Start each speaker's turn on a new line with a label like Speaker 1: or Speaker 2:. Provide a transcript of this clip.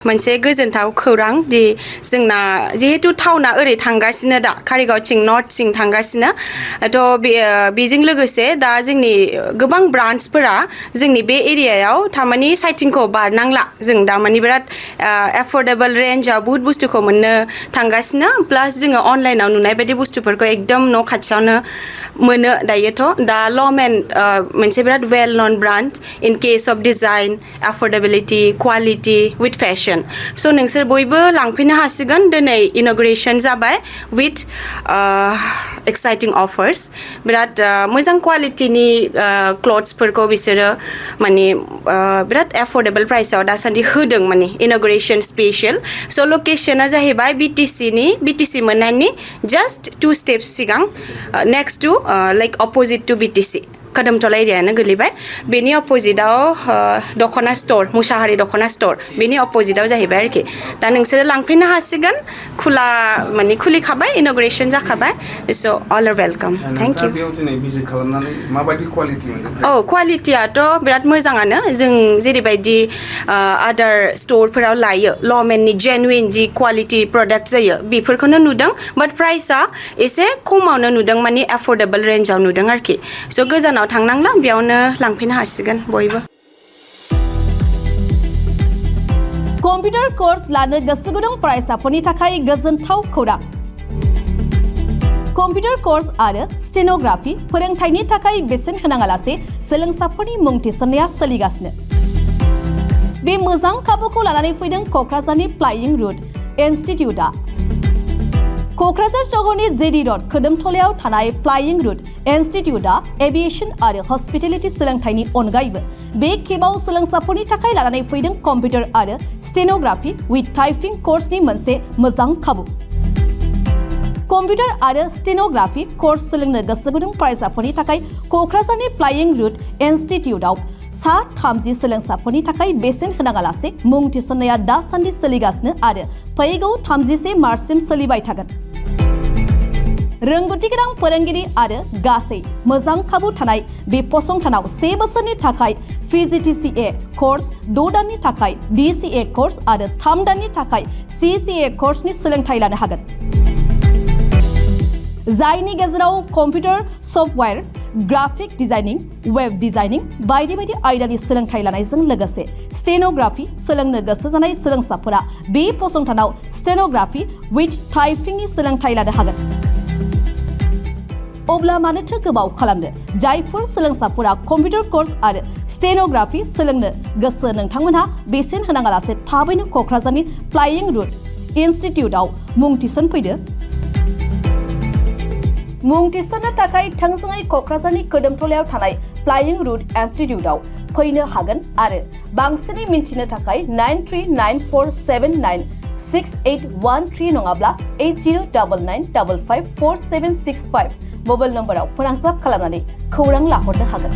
Speaker 1: मोनसे गोजोनथाव खौरां दि जोंना जिहेतु टाउना ओरै थांगासिनो दा कारिगावथिं नर्थथिं थांगासिनो बेजों लोगोसे दा जोंनि गोबां ब्रान्चफोरा जोंनि बे एरियायाव थारमानि साइटिंखौ बारनांला जों दा मानि बिराद एफर्डेबल रेन्जआव बुहुत बुस्थुखौ मोननो थांगासिनो प्लास जोङो अनलाइनाव नुनाय बायदि बुस्थुफोरखौ एकदम न' खाथियावनो मोनो दायोथ' दा लमेन मोनसे बिराद well known brand in case of design affordability quality with fashion स' नोंसोर बयबो लांफैनो हासिगोन दिनै इन'ग्रेसन जाबाय विथ एक्साइटिं अफार्स बिराद मोजां क्वालिटिनि क्लथ्सफोरखौ बिसोरो माने बिराद एफर्डेबल प्राइसआव दासान्दि होदों माने इन'ग्रेसन स्पेशल स' लकेसना जाहैबाय बिटिसि मोननायनि जास्ट 2 स्टेप्स सिगां next to like opposite to बिटिसि कदमतला एरियानो गोलैबाय बेनि अपोजिटआव दख'ना स्ट'र मुसाहारि दख'ना स्ट'र बेनि अपोजिटआव जाहैबाय आरोखि दा नोंसोरो लांफैनो हासिगोन माने खुलिखाबाय इन'ग्रेसन जाखाबाय स' all are welcome thank you क्वालिटियाथ' बिराद मोजाङानो जों जेरैबायदि आदार स्ट'रफोराव लायो लमेननि जेनुइन जि क्वालिटि प्रडाक्ट जायो बेफोरखौनो नुदों बाट प्राइसआ एसे खमावनो नुदों माने एफर्डेबल रेन्जआव नुदों आरोखि स' गोजानाव थांनांला बेयावनो लांफैनो हासिगोन बयबो
Speaker 2: कम्पिउटार कोर्स लानो गोसो गुदुं फरायसाफोरनि थाखाय गोजोनथाव खौरां कम्पिउटार कोर्स आरो स्टेनोग्राफि फोरोंथायनि थाखाय बेसेन होनाङालासे सोलोंसाफोरनि मुं थिसननाया सोलिगासिनो बे मोजां खाबुखौ लानानै फैदों क'क्राझारनि फ्लाइंग रुट इनस्टिट्यूटआ क'क्राझार सहरनि जेडी रड खोदोमथलायाव थानाय फ्लाइंग रुट इनस्टिट्यूटआ एभिएशन आरो हस्पिटेलिटी सोलोंथायनि अनगायैबो बे खेबाव सोलोंसाफोरनि थाखाय लानानै फैदों कम्पिउटार आरो स्टेनोग्राफि विथ टाइपिं कोर्सनि मोनसे मोजां खाबु कम्पिउटार आरो स्टेनोग्राफि कोर्स सोलोंनो गोसो गुदुं फरायसाफोरनि थाखाय क'क्राझारनि फ्लाइंग रुट इनस्टिट्यूटआव 30 सोलोंसाफोरनि थाखाय बेसेन होनाङालासे मुं थिसननाया दासान्दि सोलिगासिनो आरो फैगौ 31 मार्चसिम सोलिबाय थागोन रोंगौथि गोनां फोरोंगिरि आरो गासै मोजां खाबु थानाय बे फसंथानाव 1 बोसोरनि थाखाय PGDCA कोर्स 6 दाननि थाखाय DCA कोर्स आरो 3 दाननि थाखाय CCA कोर्सनि सोलोंथाय लानो हागोन जायनि गेजेराव computer software graphic designing web designing बायदि बायदि आयदानि सोलोंथाय लानायजों लोगोसे स्टेनोग्राफि सोलोंनो गोसो जानाय सोलोंसाफोरा बे फसंथानाव स्टेनोग्राफि विथ टाइपिंनि सोलोंथाय लानो हागोन अब्ला मानोथो गोबाव खालामनो जायफोर सोलोंसाफोरा कम्पिउटार कोर्स आरो स्टेनोग्राफि सोलोंनो गोसो नोंथांमोनहा बेसेन होनाङालासे थाबैनो क'क्राझारनि फ्लाइंग रुट इनस्टिट्यूटआव मुं थिसनफैदो मुं थिसननो थाखाय थोंजोङै क'क्राझारनि खोदोमथलायाव थानाय फ्लाइंग रुट इनस्टिट्यूटआव फैनो हागोन आरो बांसिनै मिन्थिनो थाखाय 9394796813 नङाब्ला 8099554765 मबाइल नम्बराव फोनांजाब खालामनानै खौरां लाहरनो हागोन।